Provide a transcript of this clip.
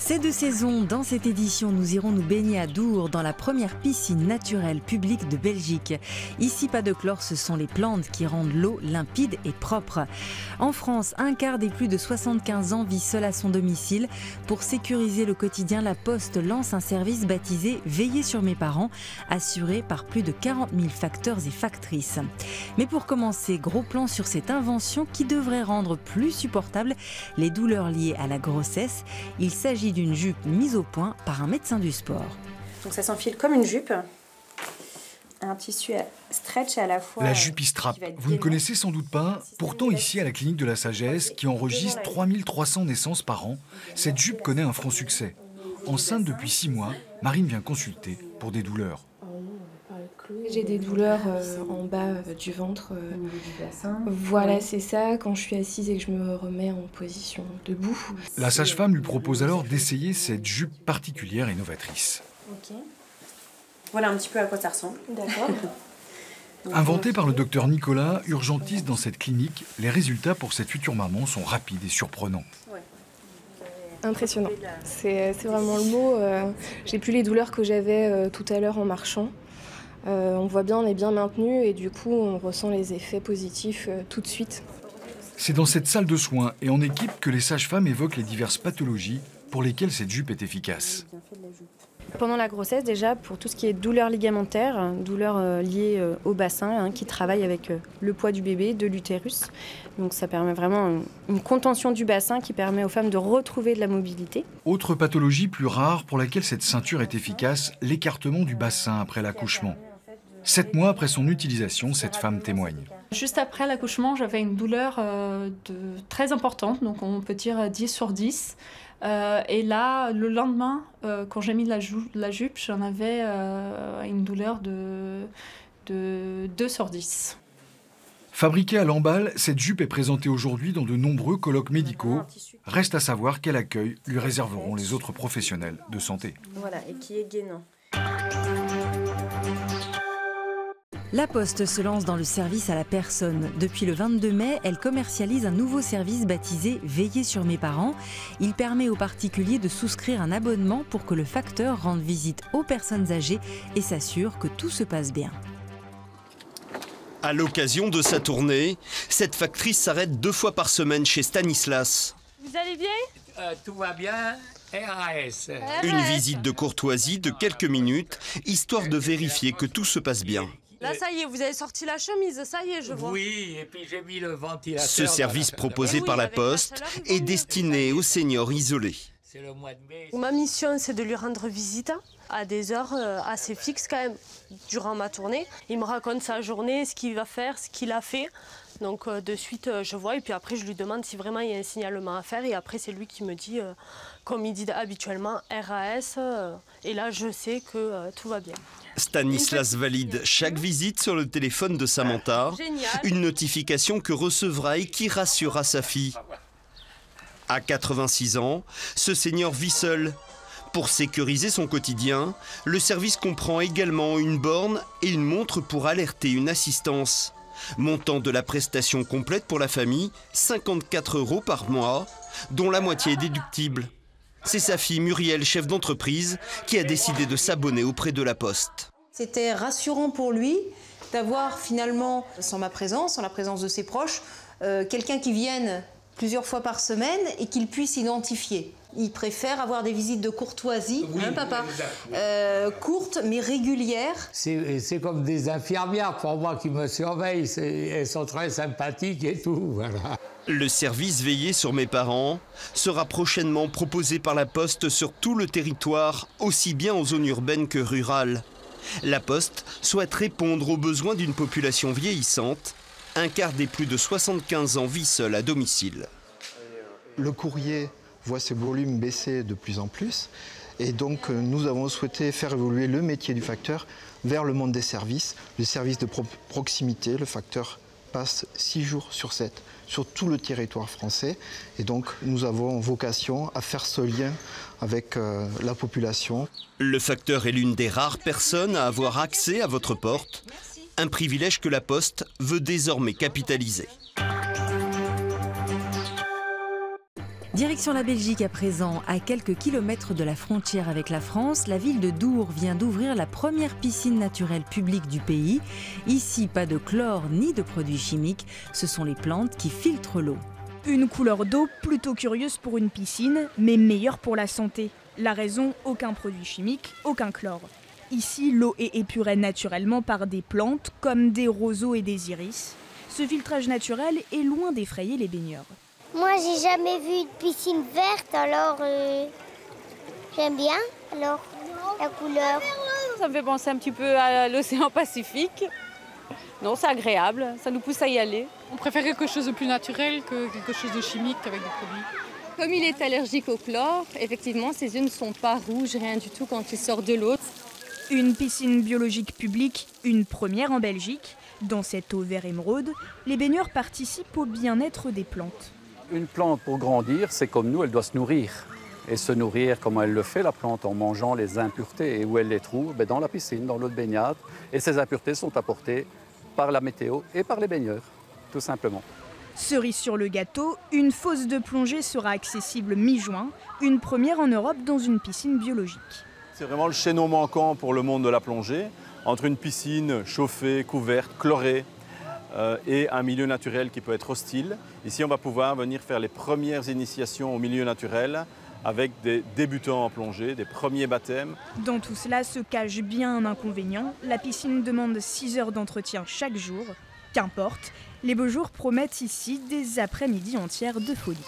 C'est de saison. Dans cette édition, nous irons nous baigner à Dour, dans la première piscine naturelle publique de Belgique. Ici, pas de chlore, ce sont les plantes qui rendent l'eau limpide et propre. En France, un quart des plus de 75 ans vit seul à son domicile. Pour sécuriser le quotidien, la Poste lance un service baptisé « Veiller sur mes parents », assuré par plus de 40 000 facteurs et factrices. Mais pour commencer, gros plan sur cette invention qui devrait rendre plus supportables les douleurs liées à la grossesse. Il s'agit d'une jupe mise au point par un médecin du sport. Donc ça s'enfile comme une jupe. Un tissu stretch à la fois. La Jupistrap, vous ne connaissez sans doute pas. Pourtant ici à la clinique de la Sagesse, qui enregistre 3300 naissances par an, cette jupe connaît un franc succès. Enceinte depuis 6 mois, Marine vient consulter pour des douleurs. J'ai des douleurs en bas du ventre. Voilà, c'est ça, quand je suis assise et que je me remets en position debout. La sage-femme lui propose alors d'essayer cette jupe particulière et novatrice. Ok. Voilà un petit peu à quoi ça ressemble. D'accord. Inventée par le docteur Nicolas, urgentiste dans cette clinique, les résultats pour cette future maman sont rapides et surprenants. Impressionnant. C'est vraiment le mot. J'ai plus les douleurs que j'avais tout à l'heure en marchant. On voit bien, on est bien maintenu et du coup on ressent les effets positifs tout de suite. C'est dans cette salle de soins et en équipe que les sages-femmes évoquent les diverses pathologies pour lesquelles cette jupe est efficace. Pendant la grossesse, déjà, pour tout ce qui est douleurs ligamentaires, douleurs liées au bassin, qui travaillent avec le poids du bébé, de l'utérus. Donc ça permet vraiment une contention du bassin qui permet aux femmes de retrouver de la mobilité. Autre pathologie plus rare pour laquelle cette ceinture est efficace, l'écartement du bassin après l'accouchement. 7 mois après son utilisation, cette femme témoigne. Juste après l'accouchement, j'avais une douleur très importante, donc on peut dire 10 sur 10. Et là, le lendemain, quand j'ai mis la jupe, j'en avais une douleur de 2 sur 10. Fabriquée à Lamballe, cette jupe est présentée aujourd'hui dans de nombreux colloques médicaux. Reste à savoir quel accueil lui réserveront les autres professionnels de santé. Voilà, et qui est gainant. La Poste se lance dans le service à la personne. Depuis le 22 mai, elle commercialise un nouveau service baptisé « Veiller sur mes parents ». Il permet aux particuliers de souscrire un abonnement pour que le facteur rende visite aux personnes âgées et s'assure que tout se passe bien. À l'occasion de sa tournée, cette factrice s'arrête 2 fois par semaine chez Stanislas. Vous allez bien? Tout va bien. RAS. Une visite de courtoisie de quelques minutes, histoire de vérifier que tout se passe bien. Là, ça y est, vous avez sorti la chemise, ça y est, je vois. Oui, et puis j'ai mis le ventilateur. Ce service proposé par la Poste est destiné aux seniors isolés. C'est le mois de mai. Ma mission, c'est de lui rendre visite à des heures assez fixes quand même, durant ma tournée. Il me raconte sa journée, ce qu'il va faire, ce qu'il a fait. Donc de suite, je vois et puis après, je lui demande si vraiment il y a un signalement à faire. Et après, c'est lui qui me dit, comme il dit habituellement, RAS. Et là, je sais que tout va bien. Stanislas valide chaque visite sur le téléphone de Samantha. Génial. Une notification que recevra et qui rassurera sa fille. À 86 ans, ce senior vit seul. Pour sécuriser son quotidien, le service comprend également une borne et une montre pour alerter une assistance. Montant de la prestation complète pour la famille, 54 € par mois, dont la moitié est déductible. C'est sa fille Muriel, chef d'entreprise, qui a décidé de s'abonner auprès de la Poste. C'était rassurant pour lui d'avoir finalement, sans ma présence, sans la présence de ses proches, quelqu'un qui vienne plusieurs fois par semaine et qu'il puisse identifier. Il préfère avoir des visites de courtoisie, oui, hein, papa, courtes mais régulières. C'est comme des infirmières pour moi qui me surveillent. Elles sont très sympathiques et tout, voilà. Le service Veiller sur mes parents sera prochainement proposé par la Poste sur tout le territoire, aussi bien en zone urbaine que rurale. La Poste souhaite répondre aux besoins d'une population vieillissante. Un quart des plus de 75 ans vit seul à domicile. Le courrier voit ses volumes baisser de plus en plus. Et donc, nous avons souhaité faire évoluer le métier du facteur vers le monde des services, le service de proximité. Le facteur passe 6 jours sur 7 sur tout le territoire français. Et donc, nous avons vocation à faire ce lien avec la population. Le facteur est l'une des rares personnes à avoir accès à votre porte. Un privilège que la Poste veut désormais capitaliser. Direction la Belgique à présent. À quelques kilomètres de la frontière avec la France, la ville de Dour vient d'ouvrir la première piscine naturelle publique du pays. Ici, pas de chlore ni de produits chimiques, ce sont les plantes qui filtrent l'eau. Une couleur d'eau plutôt curieuse pour une piscine, mais meilleure pour la santé. La raison, aucun produit chimique, aucun chlore. Ici, l'eau est épurée naturellement par des plantes comme des roseaux et des iris. Ce filtrage naturel est loin d'effrayer les baigneurs. Moi, j'ai jamais vu une piscine verte, alors j'aime bien. Alors, la couleur. Ça me fait penser un petit peu à l'océan Pacifique. Non, c'est agréable, ça nous pousse à y aller. On préfère quelque chose de plus naturel que quelque chose de chimique avec des produits. Comme il est allergique au chlore, effectivement, ses yeux ne sont pas rouges, rien du tout quand il sort de l'eau. Une piscine biologique publique, une première en Belgique. Dans cette eau vert émeraude, les baigneurs participent au bien-être des plantes. Une plante, pour grandir, c'est comme nous, elle doit se nourrir. Et se nourrir, comment elle le fait, la plante, en mangeant les impuretés. Et où elle les trouve? Dans la piscine, dans l'eau de baignade. Et ces impuretés sont apportées par la météo et par les baigneurs, tout simplement. Cerise sur le gâteau, une fosse de plongée sera accessible mi-juin, une première en Europe dans une piscine biologique. C'est vraiment le chaînon manquant pour le monde de la plongée, entre une piscine chauffée, couverte, chlorée et un milieu naturel qui peut être hostile. Ici, on va pouvoir venir faire les premières initiations au milieu naturel avec des débutants en plongée, des premiers baptêmes. Dans tout cela se cache bien un inconvénient. La piscine demande 6 heures d'entretien chaque jour. Qu'importe, les beaux jours promettent ici des après-midi entières de folie.